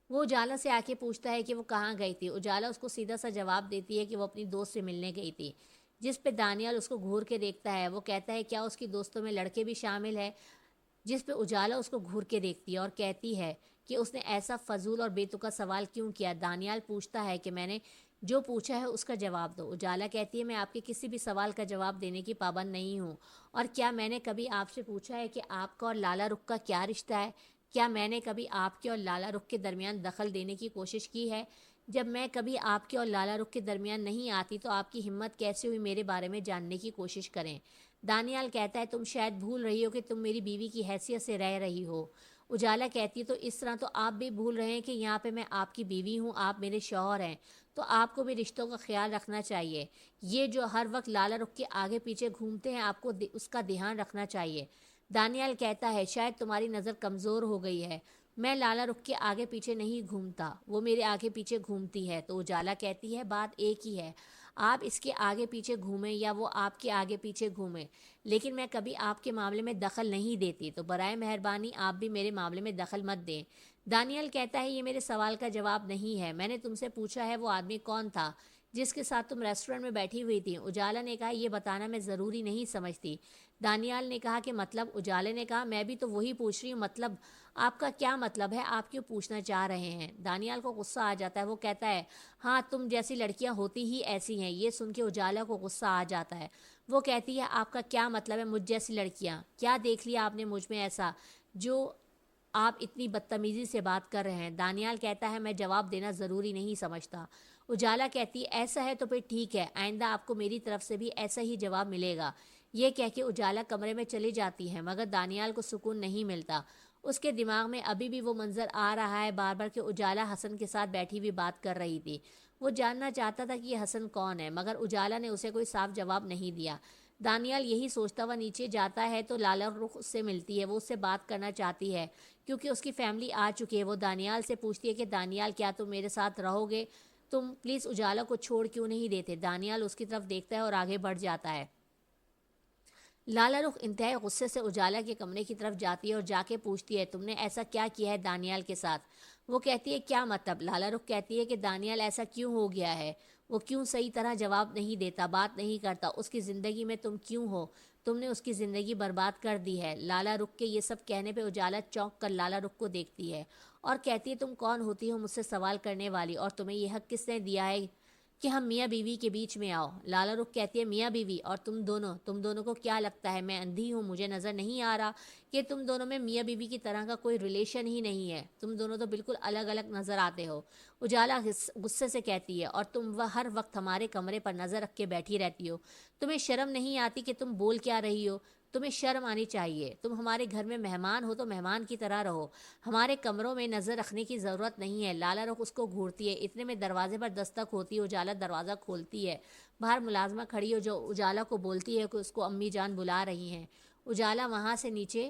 وہ اجالا سے آ کے پوچھتا ہے کہ وہ کہاں گئی تھی۔ اجالا اس کو سیدھا سا جواب دیتی ہے کہ وہ اپنی دوست سے ملنے گئی تھی، جس پہ دانیال اس کو گھور کے دیکھتا ہے۔ وہ کہتا ہے کیا اس کی دوستوں میں لڑکے بھی شامل ہیں؟ جس پہ اجالا اس کو گھور کے دیکھتی ہے اور کہتی ہے کہ اس نے ایسا فضول اور بے تکا سوال کیوں کیا۔ دانیال پوچھتا ہے کہ میں نے جو پوچھا ہے اس کا جواب دو۔ اجالا کہتی ہے میں آپ کے کسی بھی سوال کا جواب دینے کی پابند نہیں ہوں، اور کیا میں نے کبھی آپ سے پوچھا ہے کہ آپ کا اور لالا رخ کا کیا رشتہ ہے؟ کیا میں نے کبھی آپ کے اور لالا رخ کے درمیان دخل دینے کی کوشش کی ہے؟ جب میں کبھی آپ کے اور لالا رخ کے درمیان نہیں آتی تو آپ کی ہمت کیسے ہوئی میرے بارے میں جاننے کی کوشش کریں؟ دانیال کہتا ہے تم شاید بھول رہی ہو کہ تم میری بیوی کی حیثیت سے رہ رہی ہو۔ اجالا کہتی ہے تو اس طرح تو آپ بھی بھول رہے ہیں کہ یہاں پہ میں آپ کی بیوی ہوں، آپ میرے شوہر ہیں، تو آپ کو بھی رشتوں کا خیال رکھنا چاہیے۔ یہ جو ہر وقت لالا رخ کے آگے پیچھے گھومتے ہیں آپ کو اس کا دھیان رکھنا چاہیے۔ دانیال کہتا ہے شاید تمہاری نظر کمزور ہو گئی ہے، میں لالا رخ کے آگے پیچھے نہیں گھومتا، وہ میرے آگے پیچھے گھومتی ہے۔ تو اجالا کہتی ہے بات ایک ہی ہے، آپ اس کے آگے پیچھے گھومیں یا وہ آپ کے آگے پیچھے گھومیں، لیکن میں کبھی آپ کے معاملے میں دخل نہیں دیتی، تو برائے مہربانی آپ بھی میرے معاملے میں دخل مت دیں۔ دانیال کہتا ہے یہ میرے سوال کا جواب نہیں ہے، میں نے تم سے پوچھا ہے وہ آدمی کون تھا جس کے ساتھ تم ریسٹورنٹ میں بیٹھی ہوئی تھی؟ اجالا نے کہا یہ بتانا میں ضروری نہیں سمجھتی۔ دانیال نے کہا کہ مطلب؟ اجالے نے کہا میں بھی تو وہی پوچھ رہی ہوں، مطلب آپ کا کیا مطلب ہے، آپ کیوں پوچھنا چاہ رہے ہیں؟ دانیال کو غصہ آ جاتا ہے، وہ کہتا ہے ہاں تم جیسی لڑکیاں ہوتی ہی ایسی ہیں۔ یہ سن کے اجالا کو غصہ آ جاتا ہے، وہ کہتی ہے آپ کا کیا مطلب ہے مجھ جیسی لڑکیاں؟ کیا دیکھ لیا آپ نے مجھ میں ایسا جو آپ اتنی بدتمیزی سے بات کر رہے ہیں؟ دانیال کہتا ہے میں جواب دینا ضروری نہیں سمجھتا۔ اجالا کہتی ہے ایسا ہے تو پھر ٹھیک ہے، آئندہ آپ کو میری طرف سے بھی ایسا ہی جواب ملے گا۔ یہ کہہ کے اجالا کمرے میں چلی جاتی ہے، مگر دانیال کو سکون نہیں ملتا۔ اس کے دماغ میں ابھی بھی وہ منظر آ رہا ہے بار بار کہ اجالا حسن کے ساتھ بیٹھی ہوئی بات کر رہی تھی۔ وہ جاننا چاہتا تھا کہ یہ حسن کون ہے، مگر اجالا نے اسے کوئی صاف جواب نہیں دیا۔ دانیال یہی سوچتا ہوا نیچے جاتا ہے تو لالا رخ اس سے ملتی ہے، وہ اس سے بات کرنا چاہتی ہے کیونکہ اس کی فیملی آ چکی ہے۔ وہ دانیال سے پوچھتی ہے کہ دانیال کیا تم میرے ساتھ رہو گے؟ تم پلیز اجالا کو چھوڑ کیوں نہیں دیتے؟ دانیال اس کی طرف دیکھتا ہے اور آگے بڑھ جاتا ہے۔ لالا رخ انتہائی غصے سے اجالا کے کمرے کی طرف جاتی ہے اور جا کے پوچھتی ہے تم نے ایسا کیا کیا ہے دانیال کے ساتھ؟ وہ کہتی ہے کیا مطلب؟ لالا رخ کہتی ہے کہ دانیال ایسا کیوں ہو گیا ہے، وہ کیوں صحیح طرح جواب نہیں دیتا، بات نہیں کرتا، اس کی زندگی میں تم کیوں ہو؟ تم نے اس کی زندگی برباد کر دی ہے۔ لالا رخ کے یہ سب کہنے پہ اجالا چونک کر لالا رخ کو دیکھتی ہے اور کہتی ہے تم کون ہوتی ہو مجھ سے سوال کرنے والی، اور تمہیں یہ حق کس نے دیا ہے کہ ہم میاں بیوی کے بیچ میں آؤ؟ لالا رخ کہتی ہے میاں بیوی اور تم دونوں کو کیا لگتا ہے میں اندھی ہوں، مجھے نظر نہیں آ رہا کہ تم دونوں میں میاں بیوی کی طرح کا کوئی ریلیشن ہی نہیں ہے؟ تم دونوں تو بالکل الگ الگ نظر آتے ہو۔ اجالا غصے سے کہتی ہے اور تم وہ ہر وقت ہمارے کمرے پر نظر رکھ کے بیٹھی رہتی ہو، تمہیں شرم نہیں آتی کہ تم بول کیا رہی ہو؟ تمہیں شرم آنی چاہیے، تم ہمارے گھر میں مہمان ہو تو مہمان کی طرح رہو، ہمارے کمروں میں نظر رکھنے کی ضرورت نہیں ہے۔ لالا رخ اس کو گھورتی ہے، اتنے میں دروازے پر دستک ہوتی ہے، اجالا دروازہ کھولتی ہے، باہر ملازمہ کھڑی ہو جو اجالا کو بولتی ہے کہ اس کو امی جان بلا رہی ہیں۔ اجالا وہاں سے نیچے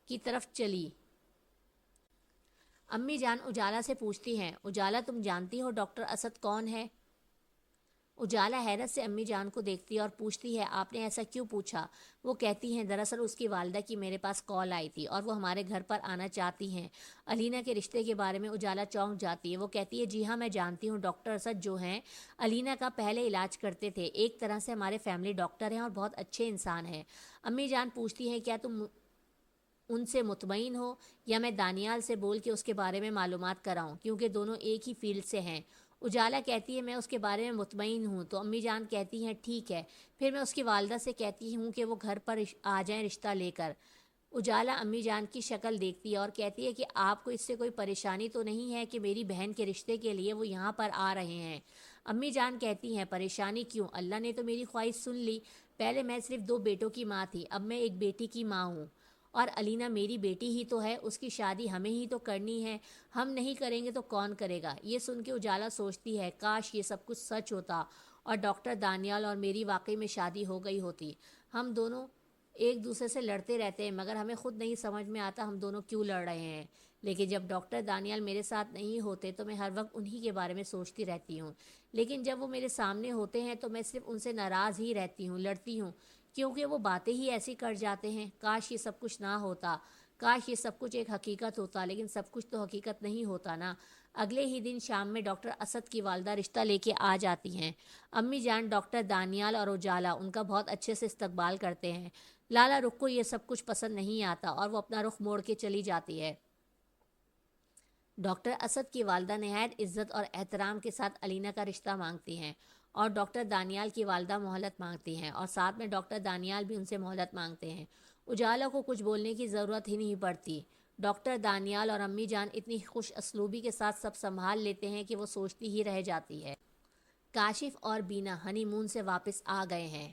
کی طرف چلی۔ امی جان اجالا سے پوچھتی ہیں اجالا تم جانتی ہو ڈاکٹر اسد کون ہے؟ اجالا حیرت سے امی جان کو دیکھتی ہے اور پوچھتی ہے آپ نے ایسا کیوں پوچھا؟ وہ کہتی ہیں دراصل اس کی والدہ کی میرے پاس کال آئی تھی اور وہ ہمارے گھر پر آنا چاہتی ہیں۔ علینا کے رشتے کے بارے میں اجالا چونک جاتی ہے، وہ کہتی ہے جی ہاں میں جانتی ہوں، ڈاکٹر اسد جو ہیں علینا کا پہلے علاج کرتے تھے، ایک طرح سے ہمارے فیملی ڈاکٹر ہیں اور بہت اچھے انسان ہیں۔ امی جان پوچھتی ہیں کیا تم ان سے مطمئن ہو یا میں دانیال سے بول کے اس کے بارے میں معلومات کراؤں کیونکہ دونوں ایک ہی فیلڈ سے ہیں؟ اجالا کہتی ہے میں اس کے بارے میں مطمئن ہوں۔ تو امی جان کہتی ہیں ٹھیک ہے، پھر میں اس کی والدہ سے کہتی ہوں کہ وہ گھر پر آ جائیں رشتہ لے کر۔ اجالا امی جان کی شکل دیکھتی ہے اور کہتی ہے کہ آپ کو اس سے کوئی پریشانی تو نہیں ہے کہ میری بہن کے رشتے کے لیے وہ یہاں پر آ رہے ہیں؟ امی جان کہتی ہیں پریشانی کیوں، اللہ نے تو میری خواہش سن لی، پہلے میں صرف 2 بیٹوں کی ماں تھی، اب میں ایک بیٹی کی ماں ہوں، اور علینا میری بیٹی ہی تو ہے، اس کی شادی ہمیں ہی تو کرنی ہے، ہم نہیں کریں گے تو کون کرے گا؟ یہ سن کے اجالا سوچتی ہے کاش یہ سب کچھ سچ ہوتا اور ڈاکٹر دانیال اور میری واقعی میں شادی ہو گئی ہوتی، ہم دونوں ایک دوسرے سے لڑتے رہتے ہیں مگر ہمیں خود نہیں سمجھ میں آتا ہم دونوں کیوں لڑ رہے ہیں، لیکن جب ڈاکٹر دانیال میرے ساتھ نہیں ہوتے تو میں ہر وقت انہی کے بارے میں سوچتی رہتی ہوں، لیکن جب وہ میرے سامنے ہوتے ہیں تو میں صرف ان سے ناراض ہی رہتی ہوں، لڑتی ہوں، کیونکہ وہ باتیں ہی ایسی کر جاتے ہیں۔ کاش یہ سب کچھ نہ ہوتا، کاش یہ سب کچھ ایک حقیقت ہوتا، لیکن سب کچھ تو حقیقت نہیں ہوتا نا۔ اگلے ہی دن شام میں ڈاکٹر اسد کی والدہ رشتہ لے کے آ جاتی ہیں۔ امی جان، ڈاکٹر دانیال اور اجالا ان کا بہت اچھے سے استقبال کرتے ہیں۔ لالا رخ کو یہ سب کچھ پسند نہیں آتا اور وہ اپنا رخ موڑ کے چلی جاتی ہے۔ ڈاکٹر اسد کی والدہ نہایت عزت اور احترام کے ساتھ علینا کا رشتہ مانگتی ہیں اور ڈاکٹر دانیال کی والدہ مہلت مانگتی ہیں، اور ساتھ میں ڈاکٹر دانیال بھی ان سے مہلت مانگتے ہیں۔ اجالا کو کچھ بولنے کی ضرورت ہی نہیں پڑتی۔ ڈاکٹر دانیال اور امی جان اتنی خوش اسلوبی کے ساتھ سب سنبھال لیتے ہیں کہ وہ سوچتی ہی رہ جاتی ہے۔ کاشف اور بینا ہنی مون سے واپس آ گئے ہیں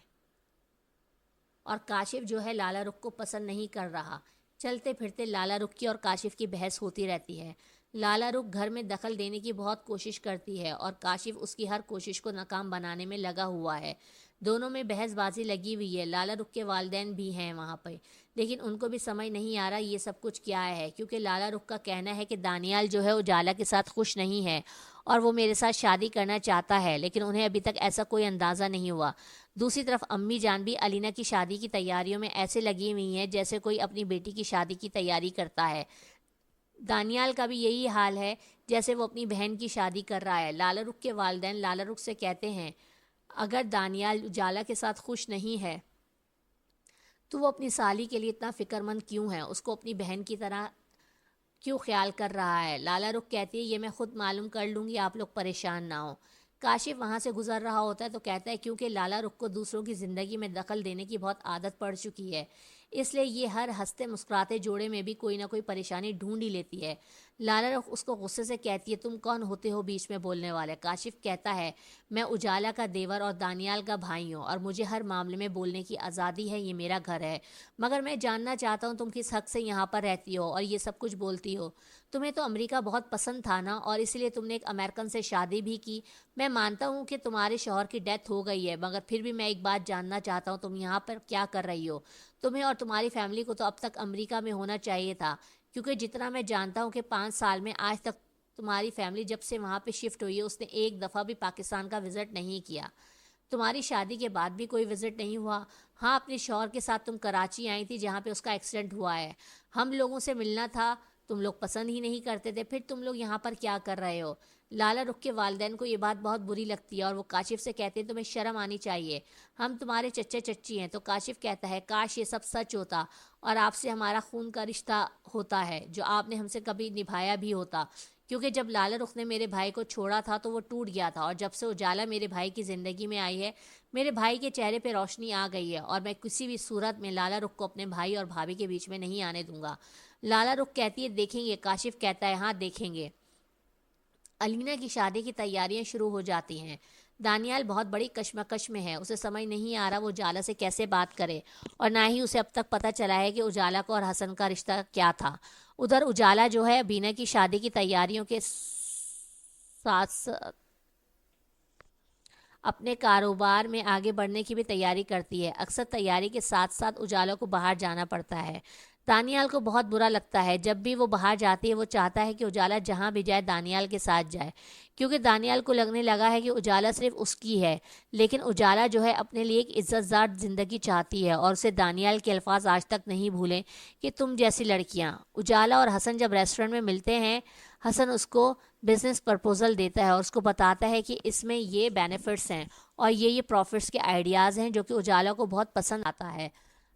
اور کاشف جو ہے لالا رخ کو پسند نہیں کر رہا۔ چلتے پھرتے لالا رخ کی اور کاشف کی بحث ہوتی رہتی ہے۔ لالا رخ گھر میں دخل دینے کی بہت کوشش کرتی ہے اور کاشف اس کی ہر کوشش کو ناکام بنانے میں لگا ہوا ہے۔ دونوں میں بحث بازی لگی ہوئی ہے۔ لالا رخ کے والدین بھی ہیں وہاں پہ، لیکن ان کو بھی سمجھ نہیں آ رہا یہ سب کچھ کیا ہے، کیونکہ لالا رخ کا کہنا ہے کہ دانیال جو ہے اجالا کے ساتھ خوش نہیں ہے اور وہ میرے ساتھ شادی کرنا چاہتا ہے، لیکن انہیں ابھی تک ایسا کوئی اندازہ نہیں ہوا۔ دوسری طرف امی جان بھی علینا کی شادی کی تیاریوں میں ایسے لگی ہوئی ہیں جیسے کوئی اپنی بیٹی کی شادی کی تیاری کرتا ہے۔ دانیال کا بھی یہی حال ہے جیسے وہ اپنی بہن کی شادی کر رہا ہے۔ لالا رخ کے والدین لالا رخ سے کہتے ہیں اگر دانیال اجالا کے ساتھ خوش نہیں ہے تو وہ اپنی سالی کے لیے اتنا فکر مند کیوں ہے، اس کو اپنی بہن کی طرح کیوں خیال کر رہا ہے۔ لالا رخ کہتی ہے یہ میں خود معلوم کر لوں گی، آپ لوگ پریشان نہ ہوں۔ کاشف وہاں سے گزر رہا ہوتا ہے تو کہتا ہے کیونکہ لالا رخ کو دوسروں کی زندگی میں دخل دینے کی بہت عادت پڑ چکی ہے، اس لیے یہ ہر ہنستے مسکراتے جوڑے میں بھی کوئی نہ کوئی پریشانی ڈھونڈ ہی لیتی ہے۔ لالا رخ اس کو غصے سے کہتی ہے تم کون ہوتے ہو بیچ میں بولنے والے۔ کاشف کہتا ہے میں اجالا کا دیور اور دانیال کا بھائی ہوں اور مجھے ہر معاملے میں بولنے کی آزادی ہے، یہ میرا گھر ہے، مگر میں جاننا چاہتا ہوں تم کس حق سے یہاں پر رہتی ہو اور یہ سب کچھ بولتی ہو۔ تمہیں تو امریکہ بہت پسند تھا نا، اور اس لیے تم نے ایک امریکن سے شادی بھی کی۔ میں مانتا ہوں کہ تمہارے شوہر کی ڈیتھ ہو گئی ہے، مگر پھر بھی میں ایک بات جاننا چاہتا ہوں تم یہاں پر کیا کر رہی ہو۔ تمہیں اور تمہاری فیملی کو تو اب تک امریکہ میں ہونا چاہیے تھا، کیونکہ جتنا میں جانتا ہوں کہ 5 سال میں آج تک تمہاری فیملی جب سے وہاں پہ شفٹ ہوئی ہے اس نے ایک دفعہ بھی پاکستان کا وزٹ نہیں کیا۔ تمہاری شادی کے بعد بھی کوئی وزٹ نہیں ہوا۔ ہاں، اپنے شوہر کے ساتھ تم کراچی آئی تھی جہاں پہ اس کا ایکسیڈنٹ ہوا ہے، ہم لوگوں سے ملنا تھا، تم لوگ پسند ہی نہیں کرتے تھے، پھر تم لوگ یہاں پر کیا کر رہے ہو۔ لالا رخ کے والدین کو یہ بات بہت بری لگتی ہے اور وہ کاشف سے کہتے ہیں تمہیں شرم آنی چاہیے، ہم تمہارے چچے چچی ہیں۔ تو کاشف کہتا ہے کاش یہ سب سچ ہوتا اور آپ سے ہمارا خون کا رشتہ ہوتا ہے جو آپ نے ہم سے کبھی نبھایا بھی ہوتا، کیونکہ جب لالا رخ نے میرے بھائی کو چھوڑا تھا تو وہ ٹوٹ گیا تھا، اور جب سے اجالا میرے بھائی کی زندگی میں آئی ہے میرے بھائی کے چہرے پہ روشنی آ گئی ہے، اور میں کسی بھی صورت میں لالا رخ کو اپنے بھائی اور بھابھی کے بیچ میں نہیں آنے دوں گا۔ لالا رخ کہتی ہے دیکھیں گے۔ کاشف کہتا ہے ہاں دیکھیں گے۔ علینا کی شادی کی تیاریاں شروع ہو جاتی ہیں۔ دانیال بہت بڑی کشمکش میں ہے، اسے سمجھ نہیں آ رہا وہ اجالا سے کیسے بات کرے، اور نہ ہی اسے اب تک پتہ چلا ہے کہ اجالا کو اور حسن کا رشتہ کیا تھا۔ ادھر اجالا جو ہے بینا کی شادی کی تیاریوں کے ساتھ اپنے کاروبار میں آگے بڑھنے کی بھی تیاری کرتی ہے۔ اکثر تیاری کے ساتھ ساتھ اجالا کو باہر جانا پڑتا ہے۔ دانیال کو بہت برا لگتا ہے، جب بھی وہ باہر جاتی ہے وہ چاہتا ہے کہ اجالا جہاں بھی جائے دانیال کے ساتھ جائے، کیونکہ دانیال کو لگنے لگا ہے کہ اجالا صرف اس کی ہے، لیکن اجالا جو ہے اپنے لیے ایک عزت دار زندگی چاہتی ہے، اور اسے دانیال کے الفاظ آج تک نہیں بھولے کہ تم جیسی لڑکیاں۔ اجالا اور حسن جب ریسٹورنٹ میں ملتے ہیں، حسن اس کو بزنس پرپوزل دیتا ہے اور اس کو بتاتا ہے کہ اس میں یہ بینیفٹس ہیں اور یہ پروفٹس کے آئیڈیاز ہیں جو کہ اجالا کو بہت پسند آتا ہے۔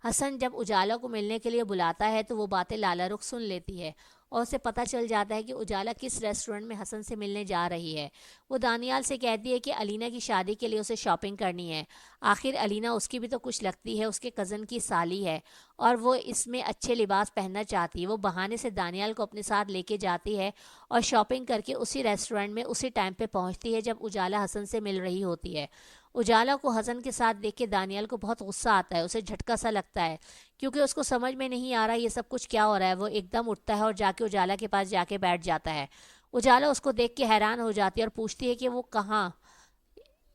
حسن جب اجالا کو ملنے کے لیے بلاتا ہے تو وہ باتیں لالا رخ سن لیتی ہے اور اسے پتہ چل جاتا ہے کہ اجالا کس ریسٹورنٹ میں حسن سے ملنے جا رہی ہے۔ وہ دانیال سے کہتی ہے کہ علینا کی شادی کے لیے اسے شاپنگ کرنی ہے، آخر علینا اس کی بھی تو کچھ لگتی ہے، اس کے کزن کی سالی ہے اور وہ اس میں اچھے لباس پہننا چاہتی ہے۔ وہ بہانے سے دانیال کو اپنے ساتھ لے کے جاتی ہے اور شاپنگ کر کے اسی ریسٹورنٹ میں اسی ٹائم پہ پہنچتی ہے جب اجالا حسن سے مل رہی ہوتی ہے۔ اجالا کو حسن کے ساتھ دیکھ کے دانیال کو بہت غصہ آتا ہے، اسے جھٹکا سا لگتا ہے کیونکہ اس کو سمجھ میں نہیں آ رہا یہ سب کچھ کیا ہو رہا ہے۔ وہ ایک دم اٹھتا ہے اور جا کے اجالا کے پاس جا کے بیٹھ جاتا ہے۔ اجالا اس کو دیکھ کے حیران ہو جاتی ہے اور پوچھتی ہے کہ وہ کہاں،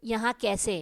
یہاں کیسے؟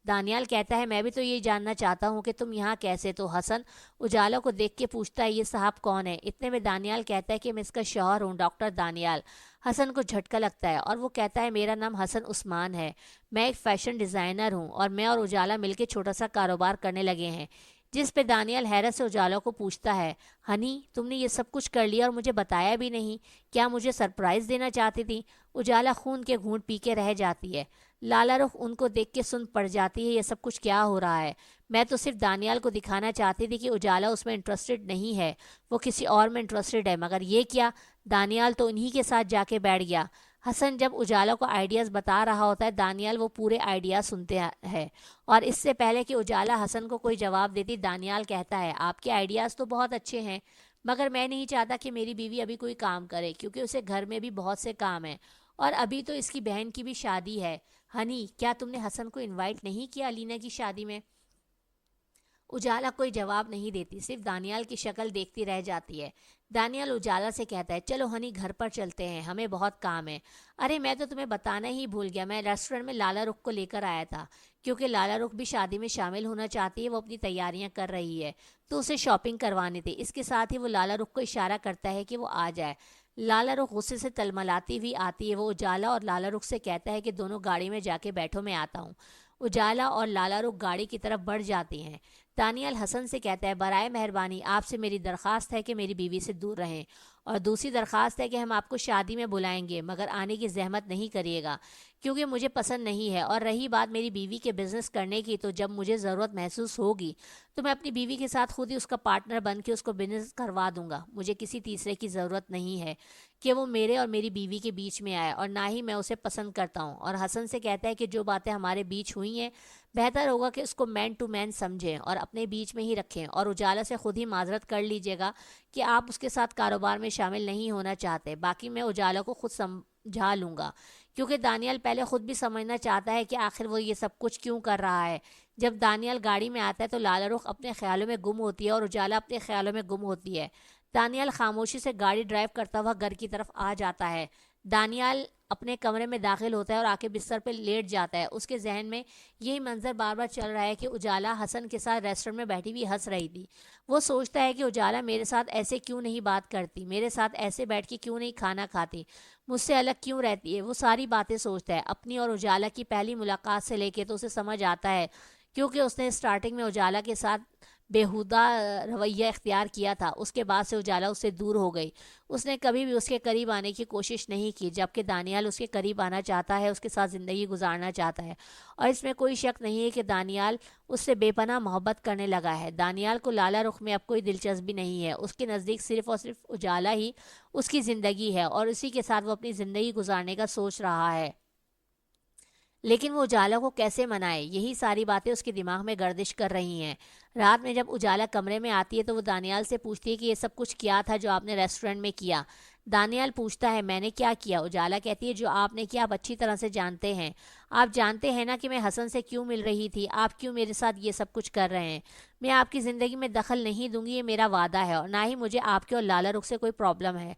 دانیال کہتا ہے میں بھی تو یہ جاننا چاہتا ہوں کہ تم یہاں کیسے؟ تو حسن اجالا کو دیکھ کے پوچھتا ہے یہ صاحب کون ہے؟ اتنے میں دانیال کہتا ہے کہ میں اس کا شوہر ہوں، ڈاکٹر دانیال۔ حسن کو جھٹکا لگتا ہے اور وہ کہتا ہے میرا نام حسن عثمان ہے، میں ایک فیشن ڈیزائنر ہوں اور میں اور اجالا مل کے چھوٹا سا کاروبار کرنے لگے ہیں جس پہ دانیال حیرت سے اجالا کو پوچھتا ہے، ہنی تم نے یہ سب کچھ کر لیا اور مجھے بتایا بھی نہیں، کیا مجھے سرپرائز دینا چاہتی تھی؟ اجالا خون کے گھونٹ پی کے رہ جاتی ہے۔ لالا رخ ان کو دیکھ کے سن پڑ جاتی ہے، یہ سب کچھ کیا ہو رہا ہے؟ میں تو صرف دانیال کو دکھانا چاہتی تھی کہ اجالا اس میں انٹرسٹڈ نہیں ہے، وہ کسی اور میں انٹرسٹڈ ہے، مگر یہ کیا، دانیال تو انہی کے ساتھ جا کے بیٹھ گیا۔ حسن جب اجالا کو آئیڈیاز بتا رہا ہوتا ہے، دانیال وہ پورے آئیڈیاز سنتے ہے، اور اس سے پہلے کہ اجالا حسن کو کوئی جواب دیتی، دانیال کہتا ہے، آپ کے آئیڈیاز تو بہت اچھے ہیں، مگر میں نہیں چاہتا کہ میری بیوی ابھی کوئی کام کرے، کیونکہ اسے گھر میں بھی بہت سے کام ہیں، اور ابھی تو اس کی بہن کی بھی شادی ہے۔ ہنی کیا تم نے حسن کو انوائٹ نہیں کیا لینا کی شادی میں؟ اجالا کوئی جواب نہیں دیتی، صرف دانیال کی شکل دیکھتی رہ جاتی ہے۔ دانیال اجالا سے کہتا ہے، چلو ہنی گھر پر چلتے ہیں، ہمیں بہت کام ہے۔ ارے میں تو تمہیں بتانا ہی بھول گیا، میں ریسٹورنٹ میں لالا رخ کو لے کر آیا تھا، کیونکہ لالا رخ بھی شادی میں شامل ہونا چاہتی ہے، وہ اپنی تیاریاں کر رہی ہے، تو اسے شاپنگ کروانی تھی۔ اس کے ساتھ ہی وہ لالا رخ کو اشارہ کرتا ہے کہ وہ آ جائے۔ لالا رخ غصے سے تلملاتی ہوئی آتی ہے، وہ اجالا اور لالا رخ سے کہتا ہے کہ دونوں گاڑی میں جا کے بیٹھو، میں آتا ہوں۔ اجالا اور لالا رخ گاڑی کی طرف بڑھ جاتی ہیں۔ دانیال حسن سے کہتا ہے، برائے مہربانی آپ سے میری درخواست ہے کہ میری بیوی سے دور رہیں، اور دوسری درخواست ہے کہ ہم آپ کو شادی میں بلائیں گے، مگر آنے کی زحمت نہیں کریے گا، کیونکہ مجھے پسند نہیں ہے، اور رہی بات میری بیوی کے بزنس کرنے کی، تو جب مجھے ضرورت محسوس ہوگی تو میں اپنی بیوی کے ساتھ خود ہی اس کا پارٹنر بن کے اس کو بزنس کروا دوں گا۔ مجھے کسی تیسرے کی ضرورت نہیں ہے کہ وہ میرے اور میری بیوی کے بیچ میں آئے، اور نہ ہی میں اسے پسند کرتا ہوں۔ اور حسن سے کہتا ہے کہ جو باتیں ہمارے بیچ ہوئی ہیں، بہتر ہوگا کہ اس کو مین ٹو مین سمجھیں اور اپنے بیچ میں ہی رکھیں، اور اجالا سے خود ہی معذرت کر لیجیے گا کہ آپ اس کے ساتھ کاروبار میں شامل نہیں ہونا چاہتے، باقی میں اجالا کو خود سمجھا لوں گا، کیونکہ دانیال پہلے خود بھی سمجھنا چاہتا ہے کہ آخر وہ یہ سب کچھ کیوں کر رہا ہے۔ جب دانیال گاڑی میں آتا ہے تو لالا رخ اپنے خیالوں میں گم ہوتی ہے اور اجالا اپنے خیالوں میں گم ہوتی ہے۔ دانیال خاموشی سے گاڑی ڈرائیو کرتا ہوا گھر کی طرف آ جاتا ہے۔ دانیال اپنے کمرے میں داخل ہوتا ہے اور آ کے بستر پہ لیٹ جاتا ہے۔ اس کے ذہن میں یہی منظر بار بار چل رہا ہے کہ اجالا حسن کے ساتھ ریسٹورنٹ میں بیٹھی ہوئی ہنس رہی تھی۔ وہ سوچتا ہے کہ اجالا میرے ساتھ ایسے کیوں نہیں بات کرتی، میرے ساتھ ایسے بیٹھ کے کیوں نہیں کھانا کھاتی، مجھ سے الگ کیوں رہتی ہے۔ وہ ساری باتیں سوچتا ہے، اپنی اور اجالا کی پہلی ملاقات سے لے کے تو اسے سمجھ آتا ہے، کیونکہ اس نے اسٹارٹنگ میں اجالا کے ساتھ بیہودہ رویہ اختیار کیا تھا، اس کے بعد سے اجالا اس سے دور ہو گئی۔ اس نے کبھی بھی اس کے قریب آنے کی کوشش نہیں کی، جبکہ دانیال اس کے قریب آنا چاہتا ہے، اس کے ساتھ زندگی گزارنا چاہتا ہے، اور اس میں کوئی شک نہیں ہے کہ دانیال اس سے بے پناہ محبت کرنے لگا ہے۔ دانیال کو لالا رخ میں اب کوئی دلچسپی نہیں ہے، اس کے نزدیک صرف اور صرف اجالا ہی اس کی زندگی ہے، اور اسی کے ساتھ وہ اپنی زندگی گزارنے کا سوچ رہا ہے۔ لیکن وہ اجالا کو کیسے منائے، یہی ساری باتیں اس کے دماغ میں گردش کر رہی ہیں۔ رات میں جب اجالا کمرے میں آتی ہے تو وہ دانیال سے پوچھتی ہے کہ یہ سب کچھ کیا تھا جو آپ نے ریسٹورنٹ میں کیا؟ دانیال پوچھتا ہے، میں نے کیا کیا؟ اجالا کہتی ہے، جو آپ نے کیا آپ اچھی طرح سے جانتے ہیں، آپ جانتے ہیں نا کہ میں حسن سے کیوں مل رہی تھی، آپ کیوں میرے ساتھ یہ سب کچھ کر رہے ہیں۔ میں آپ کی زندگی میں دخل نہیں دوں گی، یہ میرا وعدہ ہے، اور نہ ہی مجھے آپ کے اور لالا رخ سے کوئی پرابلم ہے۔